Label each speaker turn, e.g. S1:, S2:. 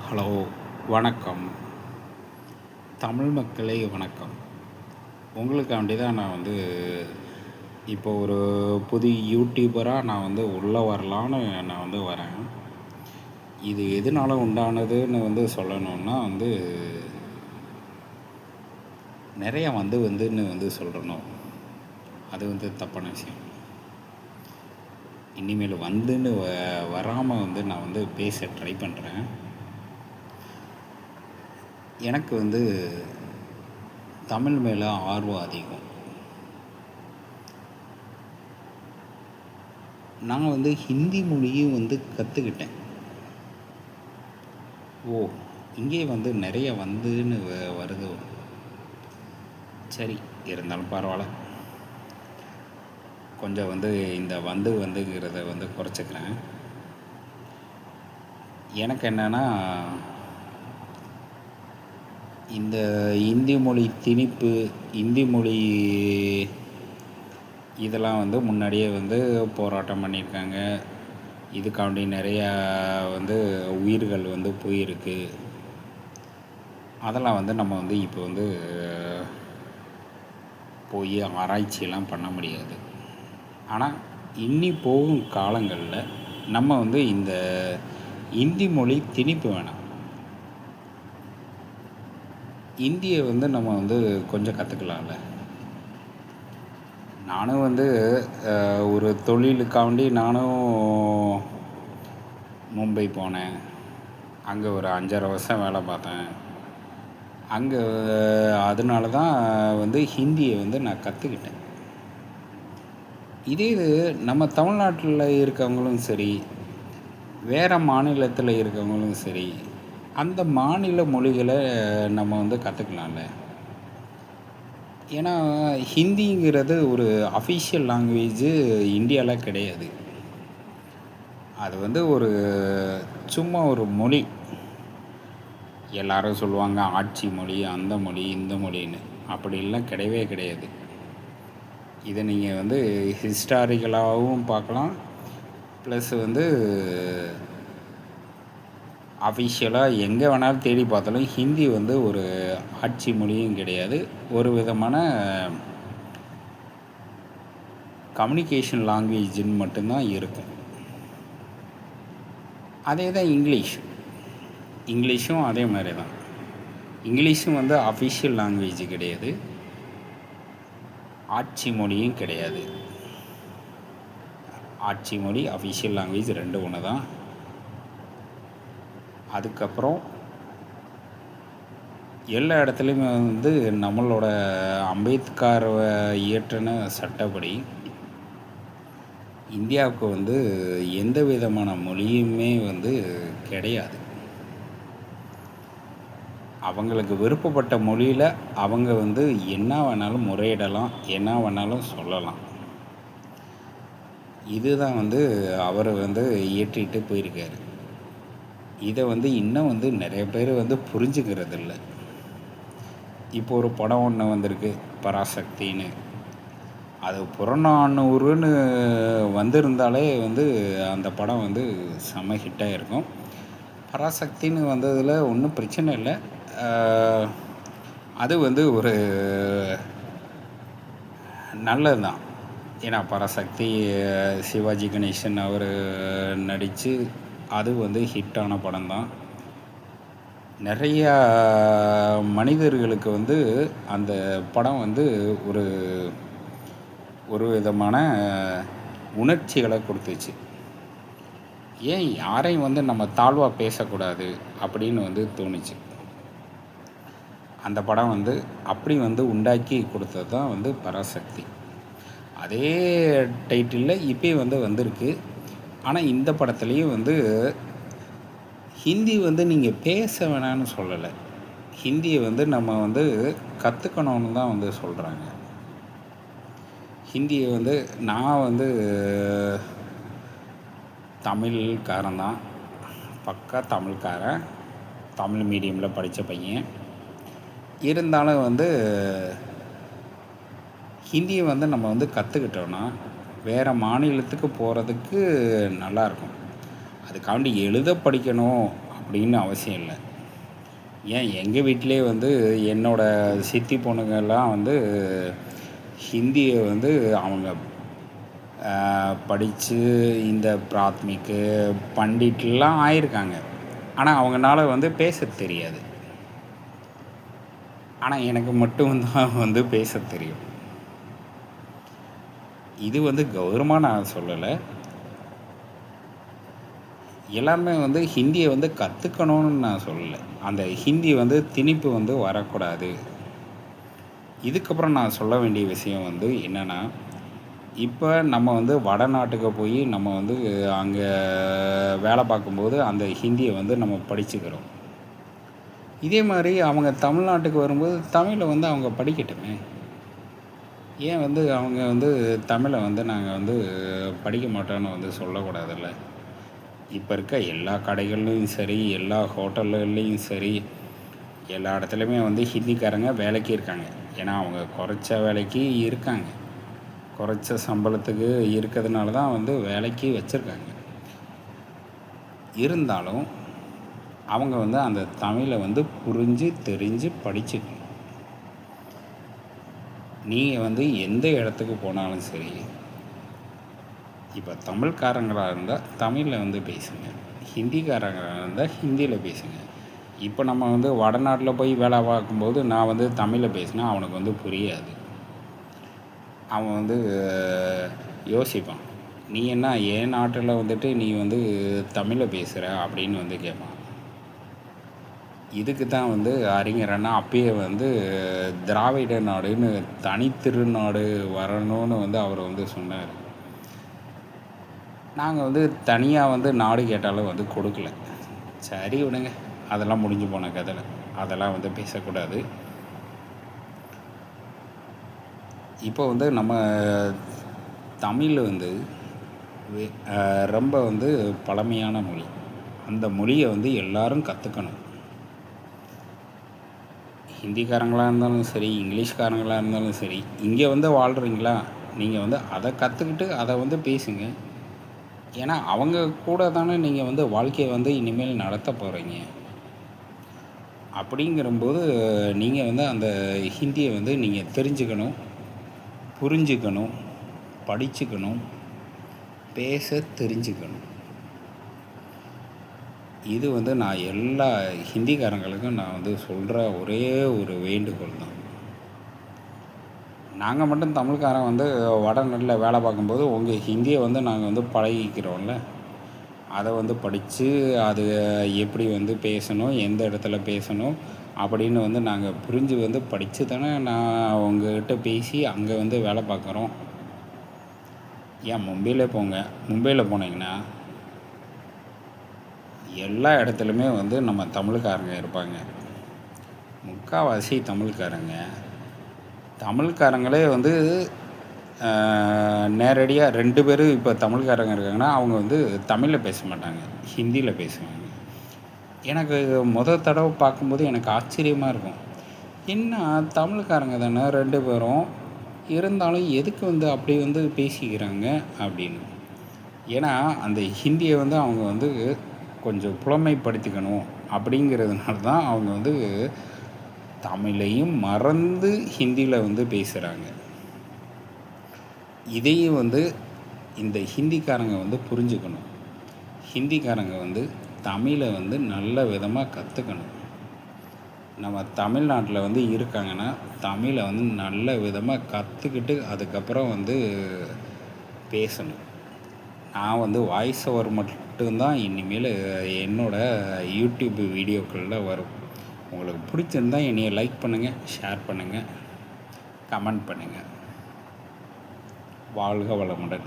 S1: Hello, வணக்கம். தமிழ் மக்களே வணக்கம். உங்களுக்காண்டி தான் நான் இப்போ ஒரு புது யூடியூபராக நான் உள்ளே வரலான்னு நான் வரேன். இது எதனால உண்டானதுன்னு சொல்லணுன்னா நிறையா வந்துன்னு சொல்லணும். அது தப்பான விஷயம். இனிமேல் வந்துன்னு வராமல் நான் பேச ட்ரை பண்ணுறேன். எனக்கு தமிழ் மேலே ஆர்வம் அதிகம். நான் ஹிந்தி மொழியும் கற்றுக்கிட்டேன். ஓ, இங்கே நிறைய வந்துன்னு வருது. சரி, இருந்தாலும் பரவாயில்ல. கொஞ்சம் இந்த வந்துங்கிறத குறைச்சிக்கிறேன். எனக்கு என்னென்னா, இந்த இந்தி மொழி திணிப்பு, இந்தி மொழி இதெல்லாம் முன்னாடியே போராட்டம் பண்ணியிருக்காங்க. இதுக்காண்டி நிறையா உயிர்கள் போயிருக்கு. அதெல்லாம் நம்ம இப்போ போய் ஆராய்ச்சியெல்லாம் பண்ண முடியாது. ஆனால் இனி போகும் காலங்களில் நம்ம இந்த இந்தி மொழி திணிப்பு வேணாம். இந்தியை நம்ம கொஞ்சம் கற்றுக்கலாம்ல. நானும் ஒரு தொழிலுக்காண்டி நானும் மும்பை போனேன். அங்கே ஒரு 5.5 வருஷம் வேலை பார்த்தேன். அங்கே அதனால தான் ஹிந்தியை நான் கற்றுக்கிட்டேன். இதே இது நம்ம தமிழ்நாட்டில் இருக்கவங்களும் சரி, வேறு மாநிலத்தில் இருக்கவங்களும் சரி, அந்த மாநில மொழிகளை நம்ம கற்றுக்கலாம்ல. ஏன்னா ஹிந்திங்கிறது ஒரு அஃபிஷியல் லாங்குவேஜு இந்தியாவில் கிடையாது. அது ஒரு சும்மா ஒரு மொழி. எல்லாரும் சொல்லுவாங்க ஆட்சி மொழி, அந்த மொழி, இந்த மொழின்னு. அப்படிலாம் கிடையவே கிடையாது. இதை நீங்கள் ஹிஸ்டாரிக்கலாகவும் பார்க்கலாம். ப்ளஸ் அஃபிஷியலாக எங்கே வேணாலும் தேடி பார்த்தாலும் ஹிந்தி ஒரு ஆட்சி மொழியும் கிடையாது. ஒரு விதமான கம்யூனிகேஷன் லாங்குவேஜுன்னு மட்டும்தான் இருக்கும். அதே தான் இங்கிலீஷும் அதே மாதிரி தான். இங்கிலீஷும் அஃபிஷியல் லாங்குவேஜ் கிடையாது, ஆட்சி மொழியும் கிடையாது. ஆட்சி மொழி, அஃபிஷியல் லாங்குவேஜ் ரெண்டும் ஒன்று தான். அதுக்கப்புறம் எல்லா இடத்துலையுமே நம்மளோட அம்பேத்கர் இயற்றின சட்டப்படி இந்தியாவுக்கு எந்த விதமான மொழியுமே கிடையாது. அவங்களுக்கு விருப்பப்பட்ட மொழியில் அவங்க என்ன வேணாலும் முறையிடலாம், என்ன வேணாலும் சொல்லலாம். இதுதான் அவர் இயற்றிட்டு போயிருக்காரு. இதை இன்னும் நிறைய பேர் புரிஞ்சுக்கிறது இல்லை. இப்போ ஒரு படம் ஒன்று வந்திருக்கு, பராசக்தின்னு. அது புறநானூறுன்னு வந்திருந்தாலே அந்த படம் செம ஹிட்டாக இருக்கும். பராசக்தின்னு வந்ததில் ஒன்றும் பிரச்சனை இல்லை. அது ஒரு நல்லது தான். ஏன்னா பராசக்தி சிவாஜி கணேசன் அவர் நடித்து அது ஹிட்டான படம் தான். நிறையா மனிதர்களுக்கு அந்த படம் ஒரு ஒரு விதமான உணர்ச்சிகளை கொடுத்துச்சு. ஏன் யாரையும் நம்ம தாழ்வாக பேசக்கூடாது அப்படின்னு தோணுச்சு. அந்த படம் அப்படி உண்டாக்கி கொடுத்தது தான் பராசக்தி. அதே டைட்டிலில் இப்போயே வந்திருக்கு. ஆனால் இந்த படத்துலேயும் ஹிந்தி நீங்கள் பேச வேணான்னு சொல்லலை. ஹிந்தியை நம்ம கற்றுக்கணுன்னு தான் சொல்கிறாங்க. ஹிந்தியை நான் தமிழ்காரன் தான், பக்கா தமிழ்காரன். தமிழ் மீடியமில் படித்த பையன். இருந்தாலும் ஹிந்தியை நம்ம கற்றுக்கிட்டோன்னா வேறு மாநிலத்துக்கு போகிறதுக்கு நல்லாயிருக்கும். அதுக்காண்டி எழுத படிக்கணும் அப்படின்னு அவசியம் இல்லை. ஏன் எங்கள் வீட்டிலே வந்து என்னோடய சித்தி பொண்ணுங்கள்லாம் வந்து ஹிந்தியை வந்து அவங்க படித்து இந்த பிராத்மிக்கு பண்டிட்லாம் ஆயிருக்காங்க. ஆனால் அவங்கனால வந்து பேச தெரியாது. ஆனால் எனக்கு மட்டும் தான் வந்து பேச தெரியும். இது வந்து கௌரவமாக நான் சொல்லலை. எல்லாருமே வந்து ஹிந்தியை வந்து கற்றுக்கணும்னு நான் சொல்லலை. அந்த ஹிந்தி வந்து திணிப்பு வந்து வரக்கூடாது. இதுக்கப்புறம் நான் சொல்ல வேண்டிய விஷயம் வந்து என்னென்னா, இப்போ நம்ம வந்து வடநாட்டுக்கு போய் நம்ம வந்து அங்கே வேலை பார்க்கும்போது அந்த ஹிந்தியை வந்து நம்ம படிச்சுக்கிறோம். இதே மாதிரி அவங்க தமிழ்நாட்டுக்கு வரும்போது தமிழை வந்து அவங்க படிக்கட்டுமே. ஏன் வந்து அவங்க வந்து தமிழை வந்து நாங்கள் வந்து படிக்க மாட்டோன்னு வந்து சொல்லக்கூடாதுல்ல. இப்போ இருக்க எல்லா கடைகள்லையும் சரி, எல்லா ஹோட்டல்கள்லேயும் சரி, எல்லா இடத்துலையுமே வந்து ஹிந்திக்காரங்க வேலைக்கு இருக்காங்க. ஏன்னா அவங்க குறைச்ச வேலைக்கு இருக்காங்க. குறைச்ச சம்பளத்துக்கு இருக்கிறதுனால தான் வந்து வேலைக்கு வச்சுருக்காங்க. இருந்தாலும் அவங்க வந்து அந்த தமிழை வந்து புரிஞ்சு தெரிஞ்சு படிச்சுக்கணும். நீங்கள் வந்து எந்த இடத்துக்கு போனாலும் சரி, இப்போ தமிழ்காரங்களாக இருந்தால் தமிழில் வந்து பேசுங்க, ஹிந்திக்காரங்களாக இருந்தால் ஹிந்தியில் பேசுங்க. இப்போ நம்ம வந்து வடநாட்டில் போய் வேலை பார்க்கும்போது நான் வந்து தமிழில் பேசினா அவனுக்கு வந்து புரியாது. அவன் வந்து யோசிப்பான், நீ என்ன என் நாட்டில் வந்துட்டு நீ வந்து தமிழில் பேசுகிற அப்படின்னு வந்து கேட்பான். இதுக்கு தான் வந்து அறிஞர் அண்ணா அப்பயே வந்து திராவிட நாடுன்னு தனித்திருநாடு வரணும்னு வந்து அவர் வந்து சொன்னார். நாங்கள் வந்து தனியாக வந்து நாடு கேட்டாலும் வந்து கொடுக்கல. சரி விடுங்க, அதெல்லாம் முடிஞ்சு போன கதை, அதெல்லாம் வந்து பேசக்கூடாது. இப்போ வந்து நம்ம தமிழ் வந்து ரொம்ப வந்து பழமையான மொழி. அந்த மொழியை வந்து எல்லோரும் கற்றுக்கணும். ஹிந்திக்காரங்களாக இருந்தாலும் சரி, இங்கிலீஷ்காரங்களாக இருந்தாலும் சரி, இங்கே வந்து வாழ்கிறீங்களா, நீங்கள் வந்து அதை கற்றுக்கிட்டு அதை வந்து பேசுங்க. ஏன்னா அவங்க கூட தானே நீங்கள் வந்து வாழ்க்கையை வந்து இனிமேல் நடத்த போகிறீங்க. அப்படிங்கிறம்போது நீங்கள் வந்து அந்த ஹிந்தியை வந்து நீங்கள் தெரிஞ்சுக்கணும், புரிஞ்சுக்கணும், படிச்சுக்கணும், பேச தெரிஞ்சுக்கணும். இது வந்து நான் எல்லா ஹிந்திக்காரங்களுக்கும் நான் வந்து சொல்கிற ஒரே ஒரு வேண்டுகோள் தான். நாங்கள் மட்டும் தமிழ்காரன் வந்து வடநாட்டில் வேலை பார்க்கும்போது உங்கள் ஹிந்தியை வந்து நாங்கள் வந்து பழகிக்கிறோம்ல, அதை வந்து படித்து அது எப்படி வந்து பேசணும், எந்த இடத்துல பேசணும் அப்படின்னு வந்து நாங்கள் புரிஞ்சு வந்து படித்து தானே நான் உங்கள்கிட்ட பேசி அங்கே வந்து வேலை பார்க்குறோம். ஏன் மும்பையில் போங்க, மும்பையில் போனீங்கன்னா எல்லா இடத்துலையுமே வந்து நம்ம தமிழ்காரங்க இருப்பாங்க. முக்கால்வாசி தமிழ்காரங்களே வந்து நேரடியாக 2 பேர் இப்போ தமிழ்காரங்க இருக்காங்கன்னா அவங்க வந்து தமிழில் பேச மாட்டாங்க, ஹிந்தியில் பேசுவாங்க. எனக்கு தடவை பார்க்கும்போது எனக்கு ஆச்சரியமாக இருக்கும். என்ன தமிழ்காரங்க தானே 2 பேரும், இருந்தாலும் எதுக்கு வந்து அப்படி வந்து பேசிக்கிறாங்க அப்படின்னு. ஏன்னா அந்த ஹிந்தியை வந்து அவங்க வந்து கொஞ்சம் புலமைப்படுத்திக்கணும் அப்படிங்கிறதுனால தான் அவங்க வந்து தமிழையும் மறந்து ஹிந்தியில் வந்து பேசுகிறாங்க. இதையும் வந்து இந்த ஹிந்திக்காரங்க வந்து புரிஞ்சுக்கணும். ஹிந்திக்காரங்க வந்து தமிழை வந்து நல்ல விதமாக கற்றுக்கணும். நம்ம தமிழ்நாட்டில் வந்து இருக்காங்கன்னா தமிழை வந்து நல்ல விதமாக கற்றுக்கிட்டு அதுக்கப்புறம் வந்து பேசணும். நான் வந்து வாய்ஸ் ஓவர் மட்டும்தான் இனிமேல் என்னோடய யூடியூப் வீடியோக்களில் வரும். உங்களுக்கு பிடிச்சிருந்தால் என்னையை லைக் பண்ணுங்கள், ஷேர் பண்ணுங்கள், கமெண்ட் பண்ணுங்கள். வாழ்க வளமுடன்.